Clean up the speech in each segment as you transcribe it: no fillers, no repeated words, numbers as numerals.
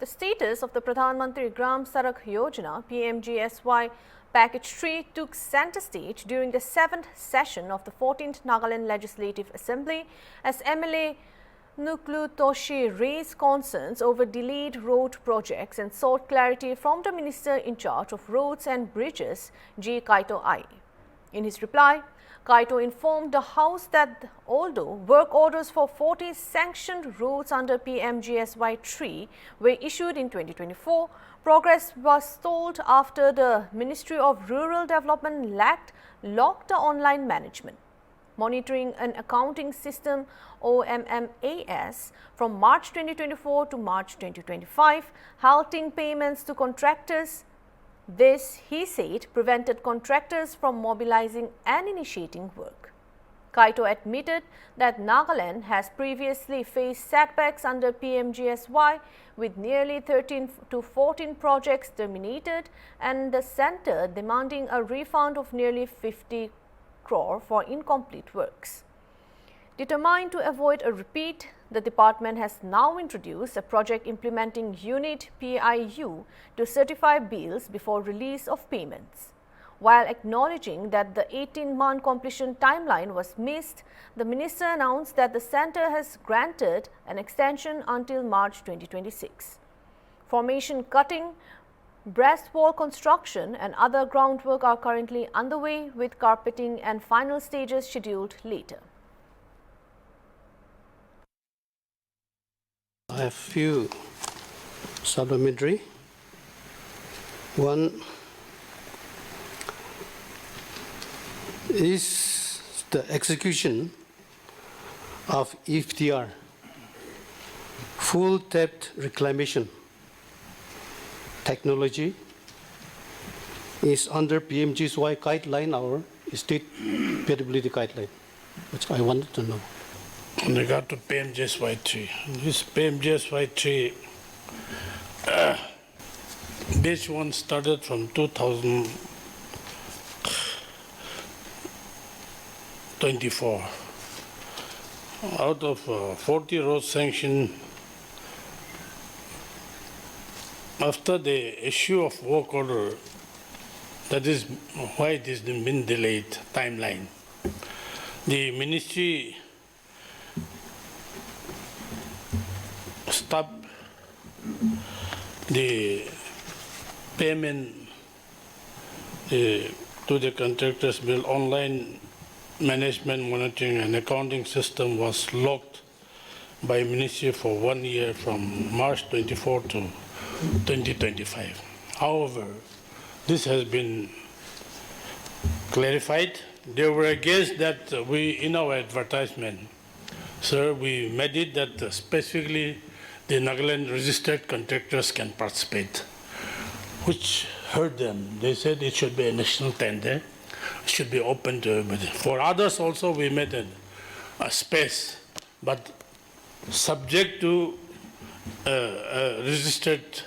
The status of the Pradhan Mantri Gram Sadak Yojana Pmgsy Package 3 took center stage during the 7th session of the 14th Nagaland Legislative Assembly as MLA Nuklu Toshi raised concerns over delayed road projects and sought clarity from the Minister in charge of Roads and Bridges, J. Kaito I. In his reply, Kaito informed the House that although work orders for 40 sanctioned roads under Pmgsy 3 were issued in 2024, progress was stalled after the Ministry of Rural Development lacked locked online management, monitoring and accounting system OMMAS from March 2024 to March 2025, halting payments to contractors. This, he said, prevented contractors from mobilizing and initiating work. Kaito admitted that Nagaland has previously faced setbacks under Pmgsy with nearly 13 to 14 projects terminated and the centre demanding a refund of nearly 50 crore for incomplete works. Determined to avoid a repeat, the department has now introduced a project implementing Unit PIU to certify bills before release of payments. While acknowledging that the 18-month completion timeline was missed, the minister announced that the centre has granted an extension until March 2026. Formation cutting, breast wall construction and other groundwork are currently underway, with carpeting and final stages scheduled later. I have few supplementary. One is the execution of FTR, full depth reclamation technology, is under Pmgsy guideline, our state feasibility guideline, which I wanted to know. In regard to Pmgsy 3, this Pmgsy 3, this one started from 2024. Out of 40 roads sanctioned, after the issue of work order, that is why it has been delayed timeline. The ministry stop the payment to the contractors bill. Online management, monitoring and accounting system was locked by ministry for 1 year from March 24 to 2025. However, this has been clarified. They were against that in our advertisement, sir, we made it that specifically the Nagaland registered contractors can participate, which hurt them. They said it should be a national tender, should be open to everybody. For others also we made a space, but subject to registered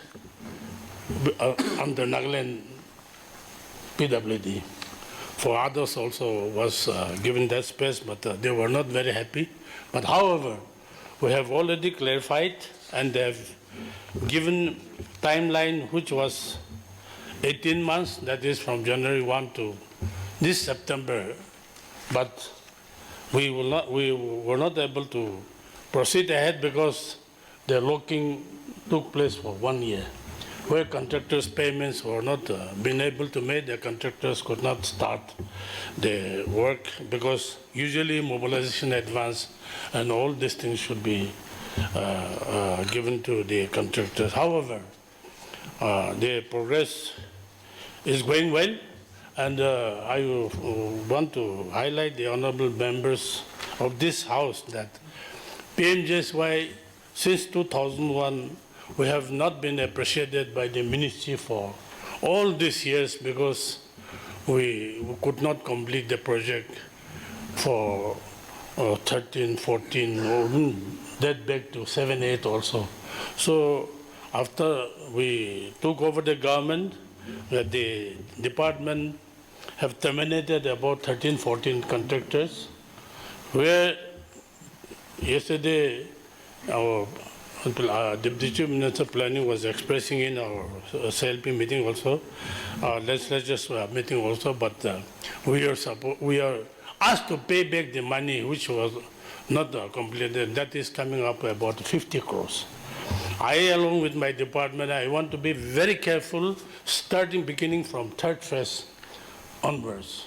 under Nagaland PWD. For others also was given that space, but they were not very happy. But however, we have already clarified and they have given timeline which was 18 months, that is from January 1 to this September. But we were not able to proceed ahead because the locking took place for 1 year, where contractors' payments were not been able to make. The contractors could not start the work because usually mobilization advance and all these things should be given to the contractors. However, the progress is going well, and I want to highlight the honorable members of this House that Pmgsy since 2001 we have not been appreciated by the ministry for all these years because we could not complete the project for 13, 14, or that back to 7, 8 also. So after we took over the government, the department have terminated about 13, 14 contractors, where yesterday our Deputy Chief Minister Planning was expressing in our CLP meeting also, legislature meeting also, but we are asked to pay back the money which was not completed. That is coming up about 50 crores. I, along with my department, I want to be very careful, beginning from third phase onwards.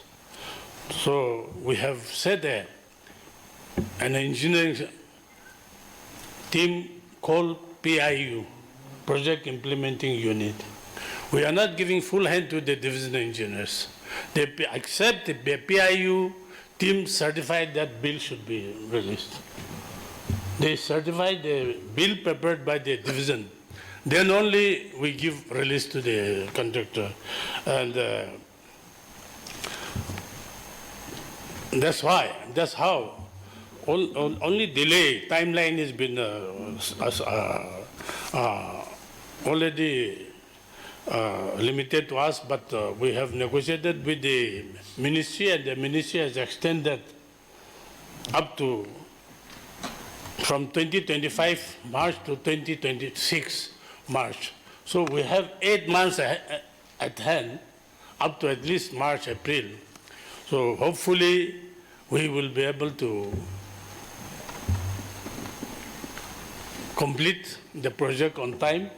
So we have set an engineering team called PIU, Project Implementing Unit. We are not giving full hand to the division engineers. They accept the PIU team certified that bill should be released. They certify the bill prepared by the division. Then only we give release to the contractor. And that's how only delay, timeline has been already limited to us, but we have negotiated with the ministry, and the ministry has extended up to from 2025 March to 2026 March. So we have 8 months at hand, up to at least March, April. So hopefully we will be able to complete the project on time.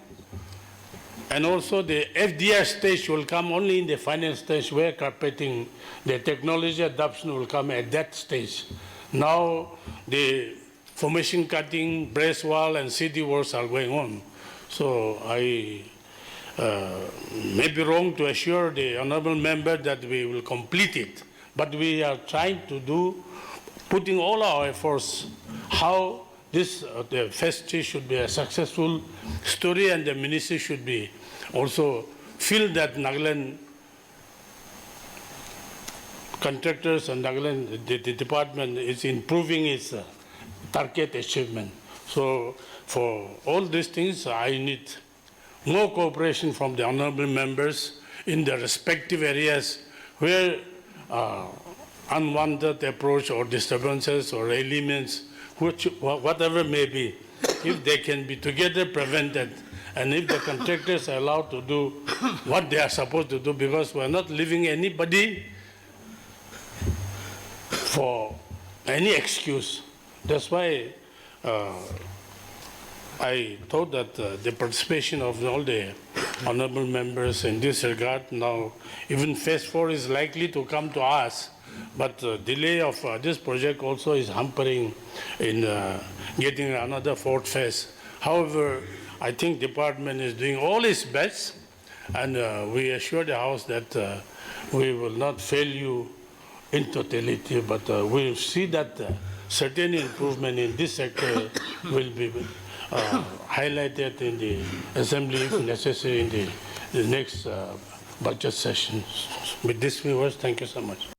And also the FDR stage will come only in the final stage, where carpeting, the technology adoption will come at that stage. Now the formation cutting, brace wall, and CD works are going on. So I may be wrong to assure the honorable member that we will complete it, but we are trying to do, putting all our efforts, how this the phase 3 should be a successful story, and the ministry should be also feel that Nagaland contractors and Nagaland, the department is improving its target achievement. So for all these things, I need more cooperation from the honorable members in the respective areas where unwanted approach or disturbances or elements, whatever may be, if they can be together prevented, and if the contractors are allowed to do what they are supposed to do, because we are not leaving anybody for any excuse. That's why I thought that the participation of all the honorable members in this regard, now even phase 4 is likely to come to us, but delay of this project also is hampering in getting another 4th phase. However, I think department is doing all its best, and we assure the House that we will not fail you in totality, but we will see that certain improvement in this sector will be highlighted in the Assembly if necessary in the next budget session. With this, viewers, thank you so much.